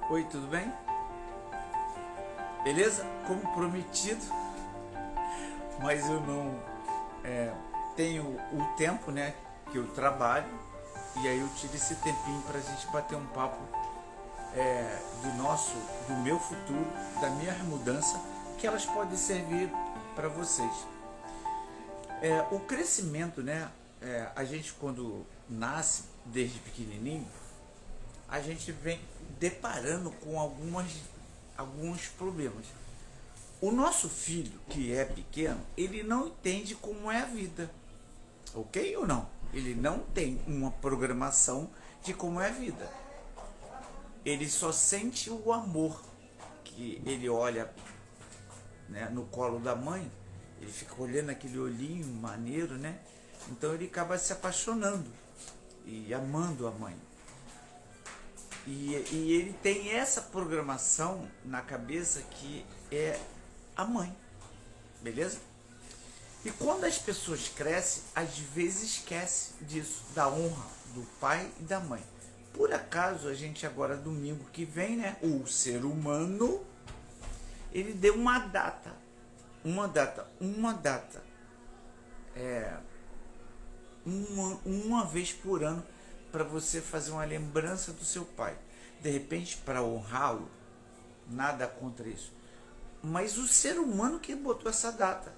Oi, tudo bem? Beleza? Como prometido, mas eu não tenho o tempo, né, que eu trabalho, e aí eu tive esse tempinho para a gente bater um papo do meu futuro, da minha mudança, que elas podem servir para vocês. O crescimento, né, a gente quando nasce desde pequenininho, a gente vem deparando com alguns problemas. O nosso filho, que é pequeno, ele não entende como é a vida, ok ou não? Ele não tem uma programação de como é a vida. Ele só sente o amor, que ele olha, né, no colo da mãe, ele fica olhando aquele olhinho maneiro, né? Então ele acaba se apaixonando e amando a mãe. E ele tem essa programação na cabeça que é a mãe, beleza? E quando as pessoas crescem, às vezes esquece disso, da honra do pai e da mãe. Por acaso, a gente agora, domingo que vem, né, o ser humano, ele deu uma data, uma vez por ano, para você fazer uma lembrança do seu pai. De repente, para honrá-lo, nada contra isso. Mas o ser humano que botou essa data.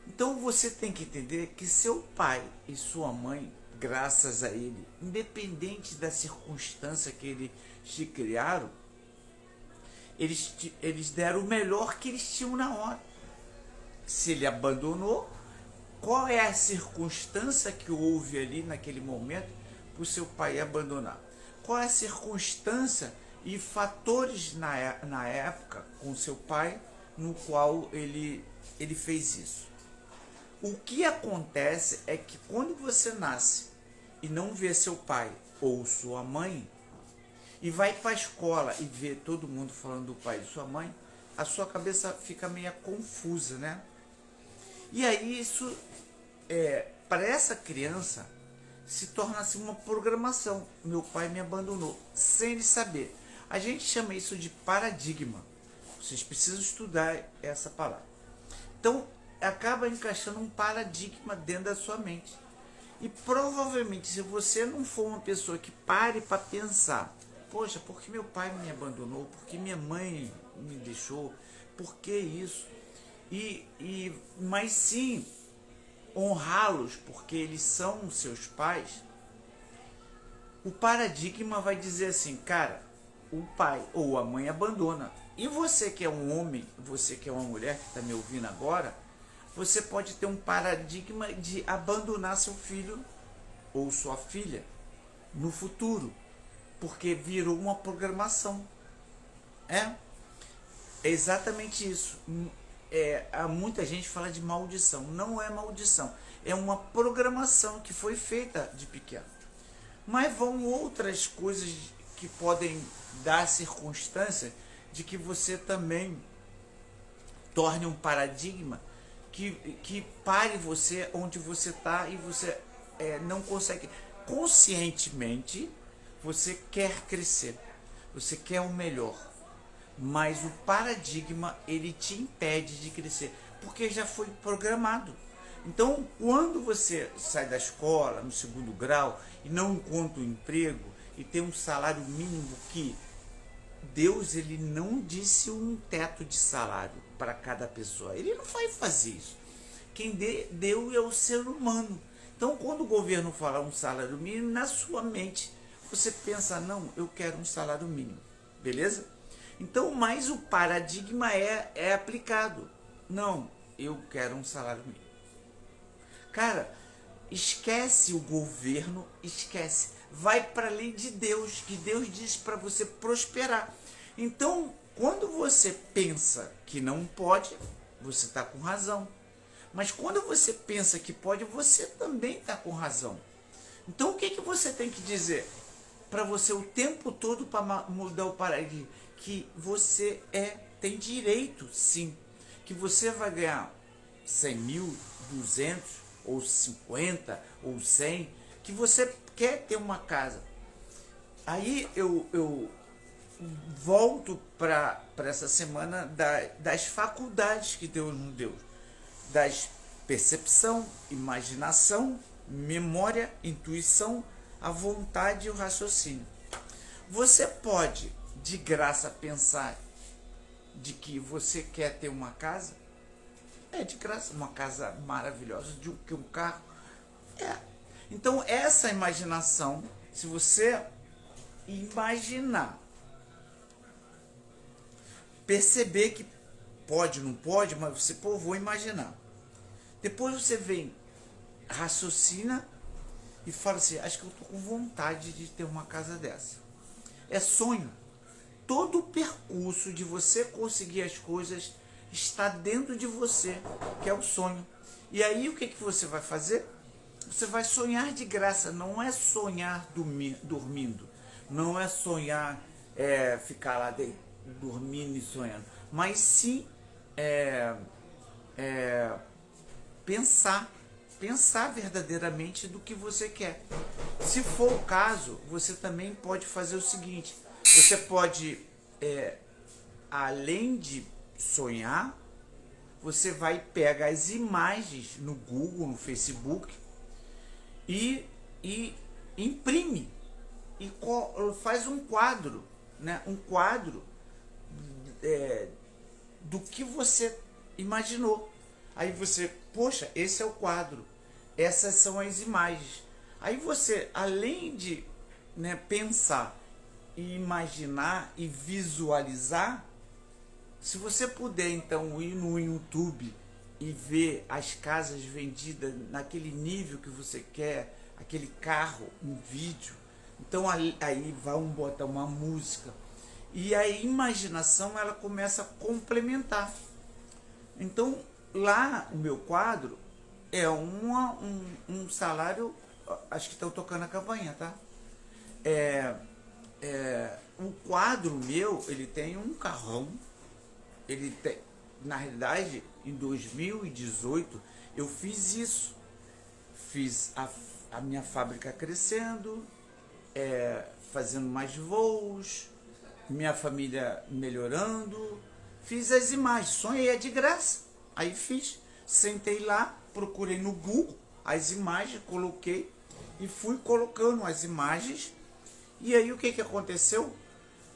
Então você tem que entender que seu pai e sua mãe, graças a ele, independente da circunstância que eles te criaram, eles deram o melhor que eles tinham na hora. Se ele abandonou, qual é a circunstância que houve ali naquele momento para o seu pai abandonar? Qual é a circunstância e fatores na época com seu pai no qual ele fez isso? O que acontece é que quando você nasce e não vê seu pai ou sua mãe, e vai para a escola e vê todo mundo falando do pai e sua mãe, a sua cabeça fica meio confusa, né? E aí isso, para essa criança, se torna assim uma programação. Meu pai me abandonou, sem ele saber. A gente chama isso de paradigma. Vocês precisam estudar essa palavra. Então, acaba encaixando um paradigma dentro da sua mente. E provavelmente, se você não for uma pessoa que pare para pensar, poxa, por que meu pai me abandonou? Por que minha mãe me deixou? Por que isso? Mas sim, honrá-los porque eles são seus pais, o paradigma vai dizer assim, cara, o pai ou a mãe abandona. E você que é um homem, você que é uma mulher que está me ouvindo agora, você pode ter um paradigma de abandonar seu filho ou sua filha no futuro, porque virou uma programação. É exatamente isso. Muita gente fala de maldição. Não é maldição, é uma programação que foi feita de pequeno. Mas vão outras coisas que podem dar circunstância de que você também torne um paradigma que pare você onde você está e você não consegue. Conscientemente, você quer crescer, você quer o melhor, mas o paradigma ele te impede de crescer, porque já foi programado. Então, quando você sai da escola, no segundo grau, e não encontra um emprego, e tem um salário mínimo que Deus ele não disse um teto de salário para cada pessoa. Ele não vai fazer isso. Quem deu é o ser humano. Então, quando o governo fala um salário mínimo, na sua mente, você pensa, não, eu quero um salário mínimo. Beleza? Então, mas o paradigma é aplicado. Não, eu quero um salário mínimo. Cara, esquece o governo, esquece. Vai para a lei de Deus, que Deus diz para você prosperar. Então, quando você pensa que não pode, você está com razão. Mas quando você pensa que pode, você também está com razão. Então, o que você tem que dizer para você o tempo todo para mudar o paradigma? Que você tem direito, sim. Que você vai ganhar 100 mil, 200, ou 50, ou 100. Que você quer ter uma casa. Aí eu volto para essa semana das faculdades que Deus nos deu, das percepção, imaginação, memória, intuição, a vontade e o raciocínio. Você pode, de graça, pensar de que você quer ter uma casa? É de graça, uma casa maravilhosa, de um carro. É. Então, essa imaginação, se você imaginar, perceber que pode, não pode, mas você, pô, vou imaginar. Depois você vem, raciocina e fala assim, acho que eu tô com vontade de ter uma casa dessa. É sonho. Todo o percurso de você conseguir as coisas está dentro de você, que é o sonho. E aí o que você vai fazer? Você vai sonhar de graça, não é sonhar dormindo, não é sonhar ficar lá dormindo e sonhando, mas sim pensar verdadeiramente do que você quer. Se for o caso, você também pode fazer o seguinte, você pode, além de sonhar, você vai pegar as imagens no Google, no Facebook e imprime e faz um quadro, né? Um quadro do que você imaginou. Aí você, poxa, esse é o quadro, essas são as imagens. Aí você, além de, né, pensar e imaginar e visualizar, se você puder então ir no YouTube e ver as casas vendidas naquele nível que você quer, aquele carro, um vídeo, então aí vamos botar uma música e a imaginação ela começa a complementar. Então lá o meu quadro é um salário, acho que estão tocando a campainha, tá? O quadro meu, ele tem um carrão. Ele tem, na realidade, em 2018 eu fiz isso, fiz a minha fábrica crescendo, fazendo mais voos, minha família melhorando, fiz as imagens, sonhei de graça, aí fiz, sentei lá, procurei no Google as imagens, coloquei e fui colocando as imagens, e aí o que aconteceu?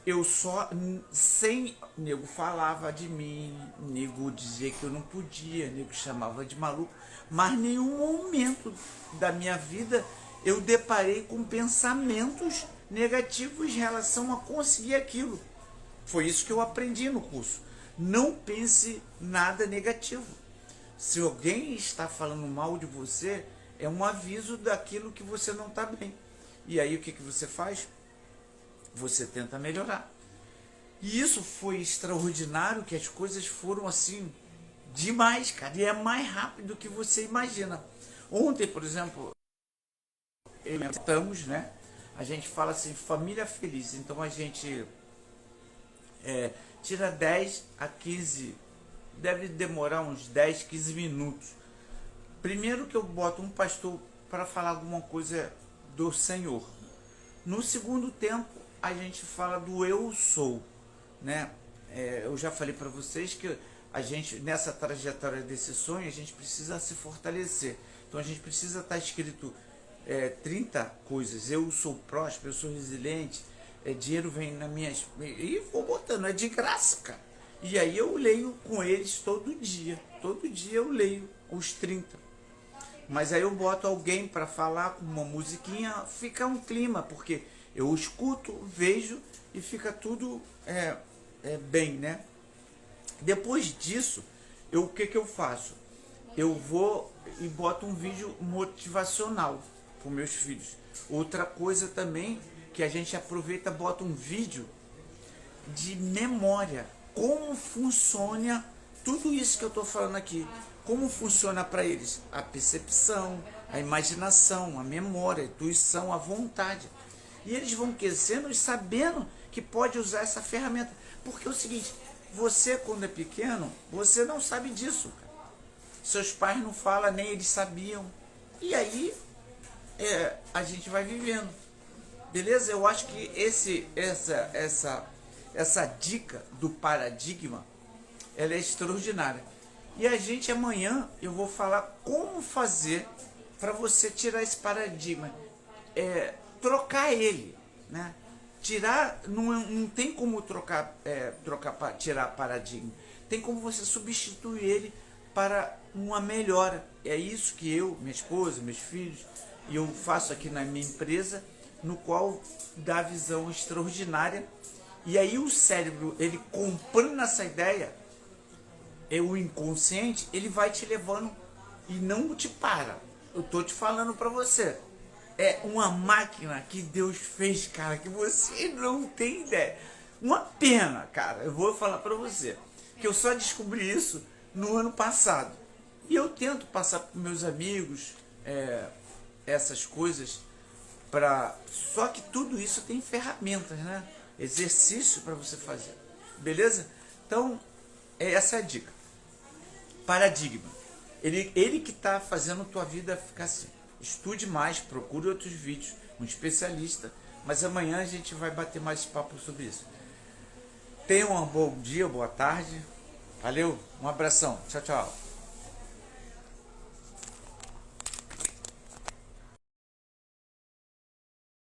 Eu só, sem, nego falava de mim, nego dizia que eu não podia, nego chamava de maluco, mas nenhum momento da minha vida eu deparei com pensamentos negativos em relação a conseguir aquilo. Foi isso que eu aprendi no curso. Não pense nada negativo. Se alguém está falando mal de você, é um aviso daquilo que você não está bem. E aí o que você faz? Você tenta melhorar. E isso foi extraordinário, que as coisas foram assim, demais, cara. E é mais rápido do que você imagina. Ontem, por exemplo, estamos, né? A gente fala assim, família feliz. Então a gente tira 10 a 15, deve demorar uns 10, 15 minutos. Primeiro que eu boto um pastor para falar alguma coisa do Senhor. No segundo tempo, a gente fala do eu sou, né? Eu já falei para vocês que a gente, nessa trajetória desse sonho, a gente precisa se fortalecer. Então a gente precisa estar escrito 30 coisas. Eu sou próspero, eu sou resiliente, dinheiro vem nas minhas... E vou botando, é de graça, cara. E aí eu leio com eles todo dia eu leio os 30. Mas aí eu boto alguém para falar com uma musiquinha, fica um clima, porque eu escuto, vejo e fica tudo bem, né? Depois disso, o que eu faço? Eu vou e boto um vídeo motivacional para meus filhos. Outra coisa também que a gente aproveita, bota um vídeo de memória. Como funciona tudo isso que eu estou falando aqui? Como funciona para eles? A percepção, a imaginação, a memória, a intuição, a vontade. E eles vão crescendo e sabendo que pode usar essa ferramenta. Porque é o seguinte, você quando é pequeno, você não sabe disso, cara. Seus pais não falam, nem eles sabiam. E aí, a gente vai vivendo. Beleza? Eu acho que essa dica do paradigma, ela é extraordinária. E a gente amanhã eu vou falar como fazer para você tirar esse paradigma, trocar ele, né? Tirar, não tem como tirar paradigma, tem como você substituir ele para uma melhora. É isso que eu, minha esposa, meus filhos, e eu faço aqui na minha empresa, no qual dá visão extraordinária. E aí o cérebro, ele comprando essa ideia, o inconsciente, ele vai te levando e não te para. Eu tô te falando para você. É uma máquina que Deus fez, cara, que você não tem ideia. Uma pena, cara, eu vou falar para você, que eu só descobri isso no ano passado. E eu tento passar para meus amigos essas coisas, só que tudo isso tem ferramentas, né? Exercício para você fazer, beleza? Então, essa é a dica. Paradigma. Ele que está fazendo a tua vida ficar assim. Estude mais, procure outros vídeos, um especialista, mas amanhã a gente vai bater mais papo sobre isso. Tenha um bom dia, boa tarde. Valeu, um abração. Tchau, tchau.